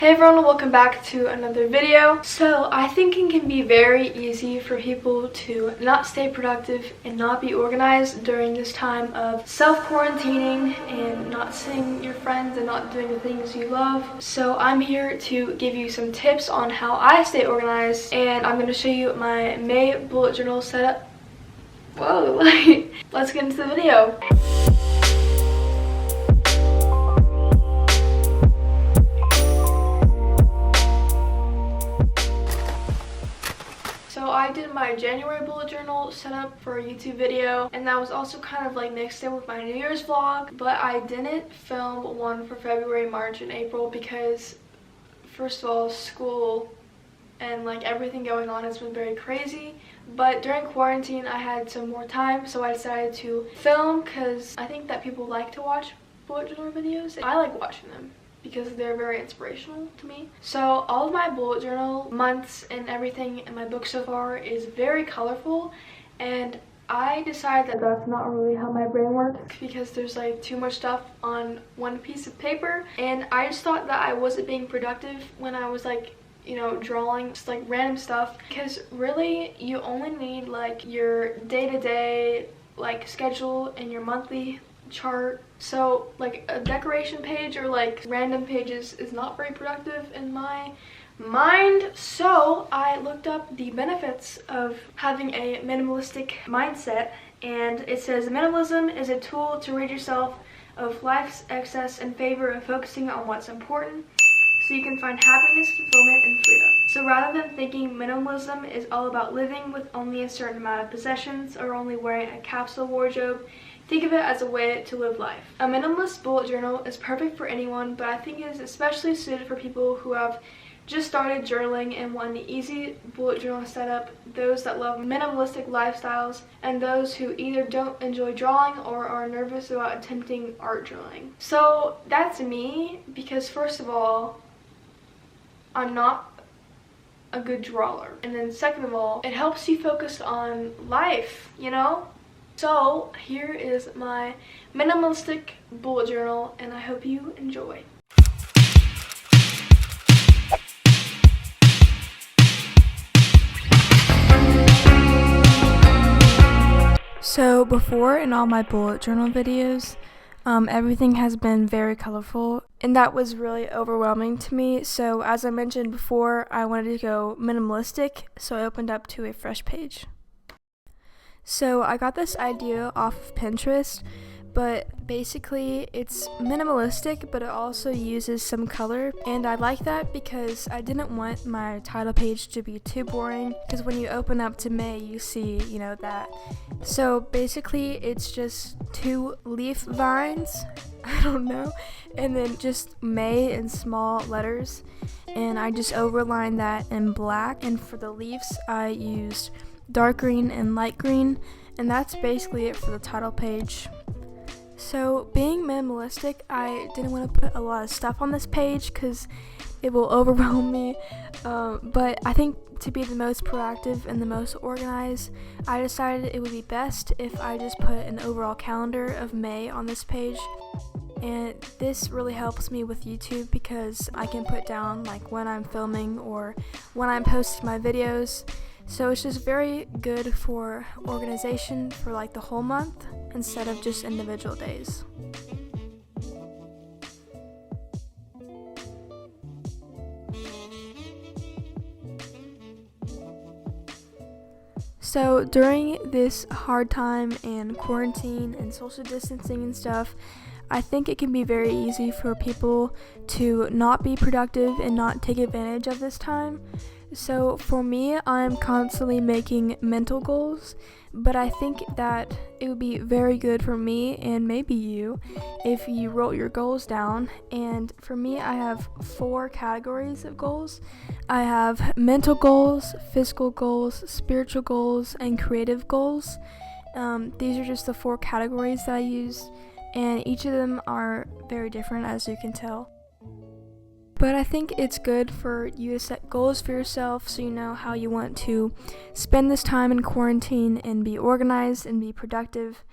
Hey everyone, welcome back to another video. So I think it can be very easy for people to not stay productive and not be organized during this time of self-quarantining and not seeing your friends and not doing the things you love. So I'm here to give you some tips on how I stay organized, and I'm going to show you my May bullet journal setup. Whoa, let's get into the video. So I did my January bullet journal setup for a YouTube video, and that was also kind of like mixed in with my New Year's vlog, but I didn't film one for February, March, and April because first of all, school and like everything going on has been very crazy. But during quarantine I had some more time, so I decided to film because I think that people like to watch bullet journal videos. I like watching them because they're very inspirational to me. So all of my bullet journal months and everything in my book so far is very colorful, and I decided that that's not really how my brain works because there's like too much stuff on one piece of paper, and I just thought that I wasn't being productive when I was like, you know, drawing just like random stuff, because really you only need like your day-to-day like schedule and your monthly chart. So like a decoration page or like random pages is not very productive in my mind. So I looked up the benefits of having a minimalistic mindset, and it says minimalism is a tool to rid yourself of life's excess in favor of focusing on what's important, so you can find happiness, fulfillment, and freedom. So rather than thinking minimalism is all about living with only a certain amount of possessions or only wearing a capsule wardrobe, think of it as a way to live life. A minimalist bullet journal is perfect for anyone, but I think it is especially suited for people who have just started journaling and want an easy bullet journal setup, those that love minimalistic lifestyles, and those who either don't enjoy drawing or are nervous about attempting art journaling. So that's me, because first of all, I'm not a good drawer, and then second of all, it helps you focus on life, you know? So here is my minimalistic bullet journal, and I hope you enjoy. So before, in all my bullet journal videos, everything has been very colorful, and that was really overwhelming to me. So as I mentioned before, I wanted to go minimalistic, so I opened up to a fresh page. So I got this idea off of Pinterest, but basically it's minimalistic, but it also uses some color, and I like that because I didn't want my title page to be too boring, because when you open up to May you see, you know, that. So basically it's just 2 leaf vines, I don't know, and then just May in small letters, and I just overlined that in black, and for the leaves I used dark green and light green, and that's basically it for the title page. So being minimalistic, I didn't want to put a lot of stuff on this page because it will overwhelm me, but I think to be the most proactive and the most organized, I decided it would be best if I just put an overall calendar of May on this page. And this really helps me with YouTube because I can put down like when I'm filming or when I'm posting my videos. So it's just very good for organization for like the whole month instead of just individual days. So during this hard time and quarantine and social distancing and stuff, I think it can be very easy for people to not be productive and not take advantage of this time. So for me, I'm constantly making mental goals, but I think that it would be very good for me and maybe you if you wrote your goals down. And for me, I have 4 categories of goals. I have mental goals, physical goals, spiritual goals, and creative goals. These are just the 4 categories that I use, and each of them are very different, as you can tell. But I think it's good for you to set goals for yourself so you know how you want to spend this time in quarantine and be organized and be productive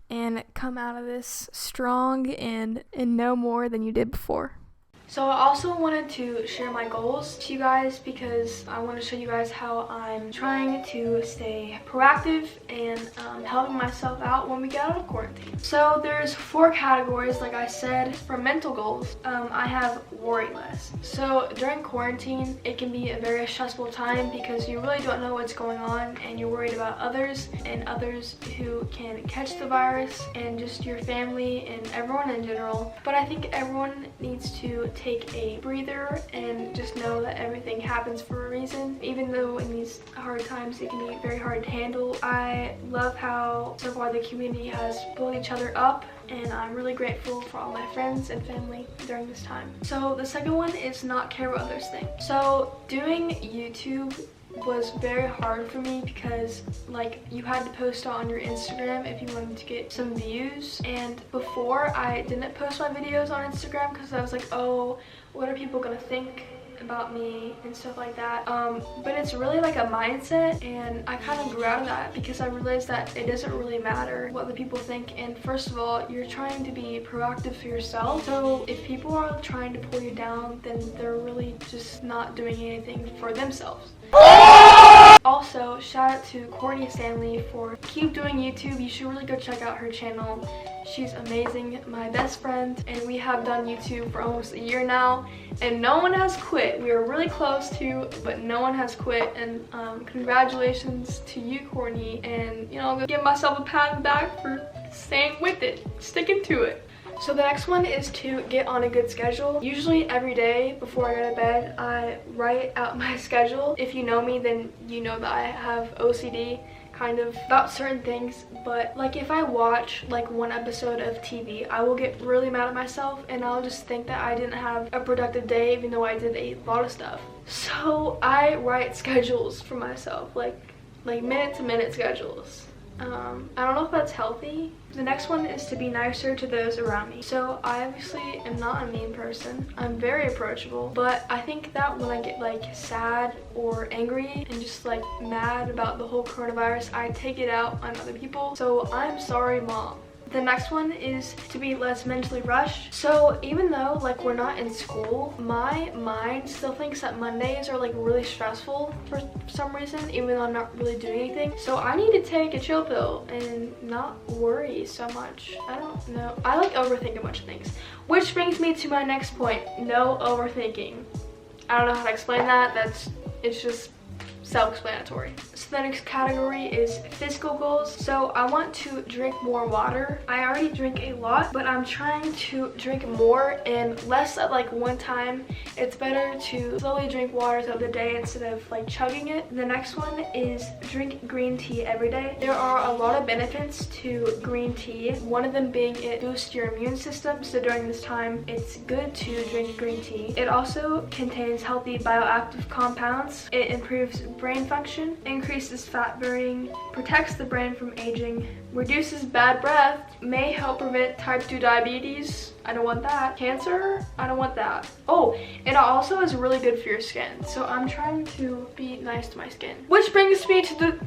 and come out of this strong and know more than you did before. So I also wanted to share my goals to you guys because I want to show you guys how I'm trying to stay proactive and helping myself out when we get out of quarantine. So there's 4 categories, like I said. For mental goals, I have worry less. So during quarantine, it can be a very stressful time because you really don't know what's going on and you're worried about others and others who can catch the virus and just your family and everyone in general. But I think everyone needs to take a breather and just know that everything happens for a reason. Even though in these hard times it can be very hard to handle, I love how so far the community has pulled each other up, and I'm really grateful for all my friends and family during this time. So the second one is not care what others think. So doing YouTube was very hard for me because like you had to post on your Instagram if you wanted to get some views, and before I didn't post my videos on Instagram because I was like, oh, what are people gonna think about me and stuff like that. But it's really like a mindset, and I kind of grew out of that because I realized that it doesn't really matter what the people think. And first of all, you're trying to be proactive for yourself, so if people are trying to pull you down, then they're really just not doing anything for themselves. Also, shout out to Courtney Stanley for keep doing YouTube. You should really go check out her channel. She's amazing, my best friend, and we have done YouTube for almost a year now, and no one has quit. We are really close to, but no one has quit, and congratulations to you, Courtney, and you know, I'm gonna give myself a pat on the back for staying with it, sticking to it. So the next one is to get on a good schedule. Usually every day before I go to bed, I write out my schedule. If you know me, then you know that I have OCD kind of about certain things, but like if I watch like one episode of TV, I will get really mad at myself and I'll just think that I didn't have a productive day even though I did a lot of stuff. So I write schedules for myself, like minute to minute schedules. I don't know if that's healthy. The next one is to be nicer to those around me. So I obviously am not a mean person. I'm very approachable, but I think that when I get like sad or angry and just like mad about the whole coronavirus, I take it out on other people. So I'm sorry, Mom. The next one is to be less mentally rushed. So even though like we're not in school, my mind still thinks that Mondays are like really stressful for some reason, even though I'm not really doing anything. So I need to take a chill pill and not worry so much. I don't know. I like overthink a bunch of things. Which brings me to my next point, no overthinking. I don't know how to explain that. It's just self-explanatory. So the next category is physical goals. So I want to drink more water. I already drink a lot, but I'm trying to drink more and less at like one time. It's better to slowly drink water throughout the day instead of like chugging it. The next one is drink green tea every day. There are a lot of benefits to green tea. One of them being it boosts your immune system. So during this time, it's good to drink green tea. It also contains healthy bioactive compounds. It improves brain function, increases fat burning, protects the brain from aging, reduces bad breath, may help prevent type 2 diabetes. I don't want that. Cancer? I don't want that. Oh, it also is really good for your skin. So I'm trying to be nice to my skin. Which brings me to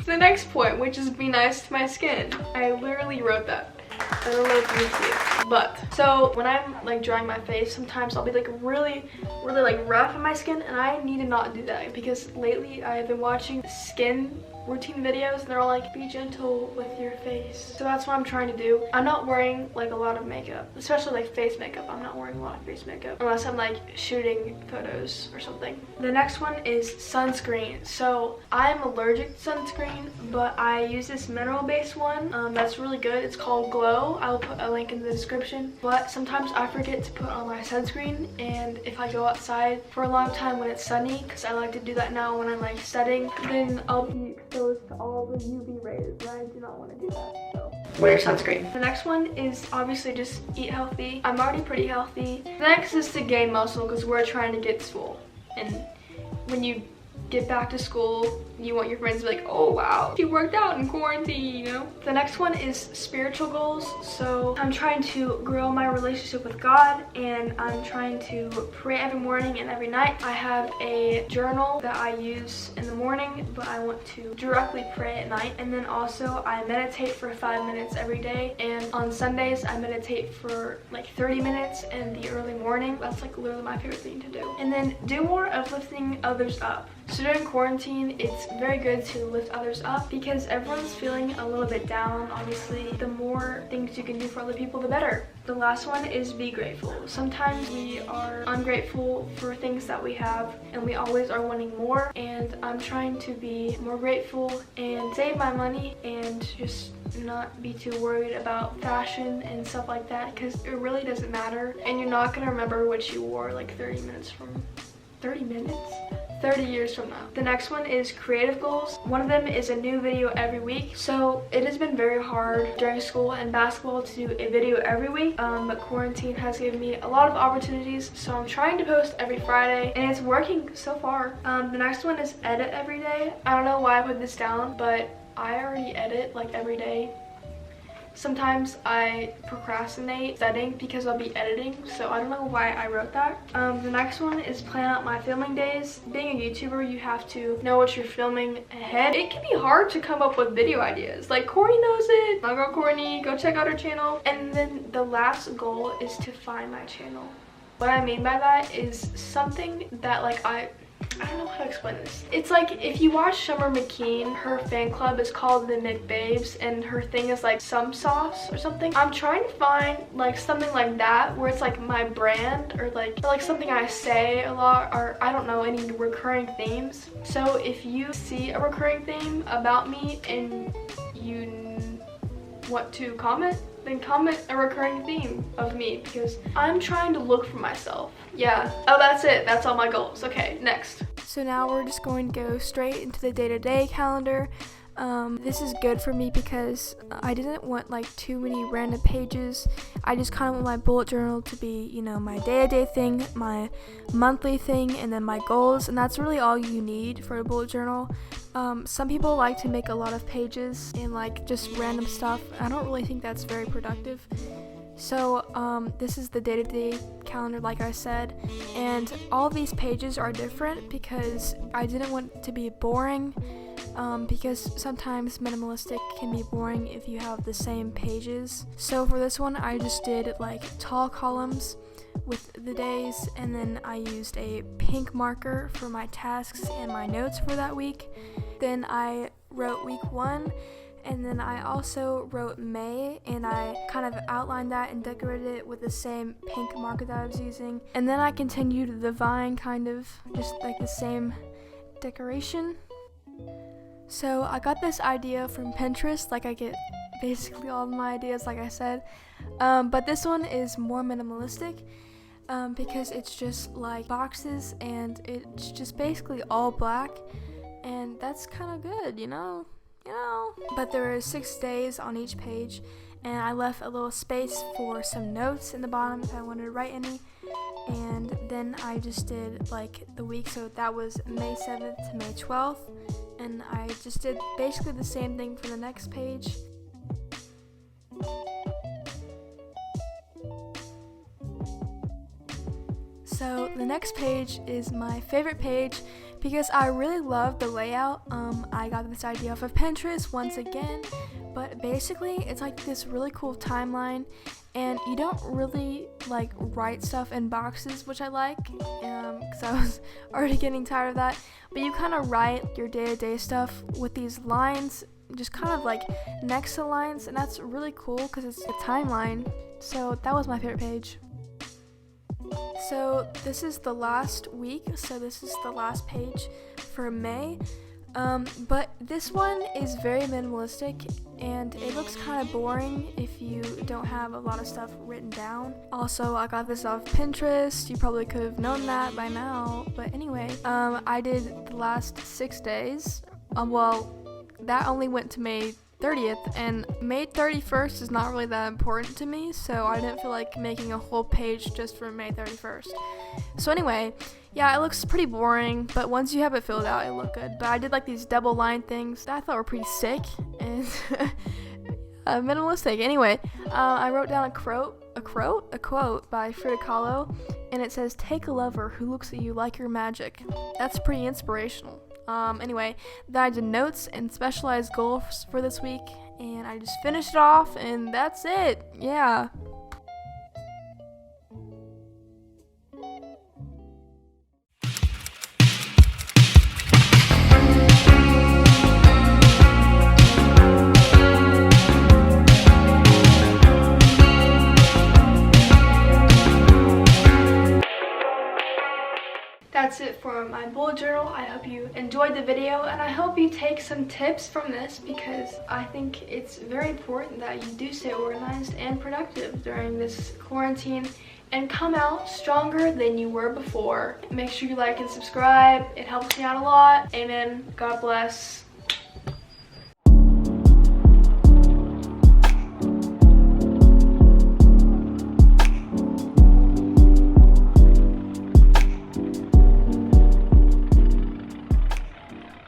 the next point, which is be nice to my skin. I literally wrote that. I don't know if you can see it, but so when I'm like drying my face, sometimes I'll be like really like rough on my skin, and I need to not do that because lately I have been watching skin routine videos and they're all like, be gentle with your face. So that's what I'm trying to do. I'm not wearing like a lot of makeup, especially like face makeup. I'm not wearing a lot of face makeup unless I'm like shooting photos or something. The next one is sunscreen. So I'm allergic to sunscreen, but I use this mineral based one that's really good. It's called Glow. I'll put a link in the description. But sometimes I forget to put on my sunscreen, and if I go outside for a long time when it's sunny, because I like to do that now when I'm like studying, then I'll be exposed to all the UV rays, and I do not want to do that. So wear sunscreen. The next one is obviously just eat healthy. I'm already pretty healthy. The next is to gain muscle because we're trying to get swole. And when you get back to school, you want your friends to be like, oh wow, she worked out in quarantine, you know? The next one is spiritual goals. So I'm trying to grow my relationship with God, and I'm trying to pray every morning and every night. I have a journal that I use in the morning, but I want to directly pray at night. And then also I meditate for 5 minutes every day, and on Sundays I meditate for like 30 minutes in the early morning. That's like literally my favorite thing to do. And then do more of lifting others up. So during quarantine, it's very good to lift others up because everyone's feeling a little bit down. Obviously, the more things you can do for other people, the better. The last one is be grateful. Sometimes we are ungrateful for things that we have, and we always are wanting more. And I'm trying to be more grateful and save my money and just not be too worried about fashion and stuff like that, because it really doesn't matter. And you're not gonna remember what you wore like 30 years from now. The next one is creative goals. One of them is a new video every week. So it has been very hard during school and basketball to do a video every week, but quarantine has given me a lot of opportunities, so I'm trying to post every Friday, and it's working so far. The next one is edit every day. I don't know why I put this down, but I already edit like every day. Sometimes I procrastinate setting because I'll be editing, so I don't know why I wrote that. The next one is plan out my filming days. Being a YouTuber, you have to know what you're filming ahead. It can be hard to come up with video ideas. Like Courtney knows it. My girl Courtney, go check out her channel. And then the last goal is to find my channel. What I mean by that is something that like I don't know how to explain this. It's like if you watch Summer McKeen, her fan club is called the McBabes, and her thing is like some sauce or something. I'm trying to find like something like that where it's like my brand, or like something I say a lot, or I don't know, any recurring themes. So if you see a recurring theme about me and you want to comment, then comment a recurring theme of me, because I'm trying to look for myself. Yeah. Oh, that's it. That's all my goals. Okay, next. So now we're just going to go straight into the day-to-day calendar. This is good for me because I didn't want like too many random pages. I just kind of want my bullet journal to be, you know, my day-to-day thing, my monthly thing, and then my goals, and that's really all you need for a bullet journal. Some people like to make a lot of pages and like just random stuff. I don't really think that's very productive. So this is the day-to-day calendar, like I said, and all these pages are different because I didn't want it to be boring, because sometimes minimalistic can be boring if you have the same pages. So for this one, I just did like tall columns with the days, and then I used a pink marker for my tasks and my notes for that week. Then I wrote week 1, and then I also wrote May, and I kind of outlined that and decorated it with the same pink marker that I was using. And then I continued the vine, kind of just like the same decoration. So I got this idea from Pinterest. Like I get basically all of my ideas, like I said, but this one is more minimalistic, because it's just like boxes and it's just basically all black, and that's kind of good, you know. But there are 6 days on each page, and I left a little space for some notes in the bottom if I wanted to write any. And then I just did like the week, so that was May 7th to May 12th, and I just did basically the same thing for the next page. So the next page is my favorite page because I really love the layout. I got this idea off of Pinterest once again, but basically it's like this really cool timeline, and you don't really like write stuff in boxes, which I like, because I was already getting tired of that, but you kind of write your day-to-day stuff with these lines just kind of like next to lines, and that's really cool because it's a timeline. So that was my favorite page. So this is the last week, so this is the last page for May, but this one is very minimalistic, and it looks kind of boring if you don't have a lot of stuff written down. Also, I got this off Pinterest. You probably could have known that by now, but anyway, I did the last 6 days. Well, that only went to May 30th, and May 31st is not really that important to me, so I didn't feel like making a whole page just for May 31st. So anyway, Yeah, it looks pretty boring, but once you have it filled out, it look good. But I did like these double line things that I thought were pretty sick and minimalistic. Anyway, I wrote down a quote by Frida Kahlo, and it says, "Take a lover who looks at you like you're magic." That's pretty inspirational. Anyway, then I did notes and specialized goals for this week, and I just finished it off, and that's it. Yeah. That's it for my bullet journal. I hope you enjoyed the video, and I hope you take some tips from this, because I think it's very important that you do stay organized and productive during this quarantine and come out stronger than you were before. Make sure you like and subscribe. It helps me out a lot. Amen. God bless.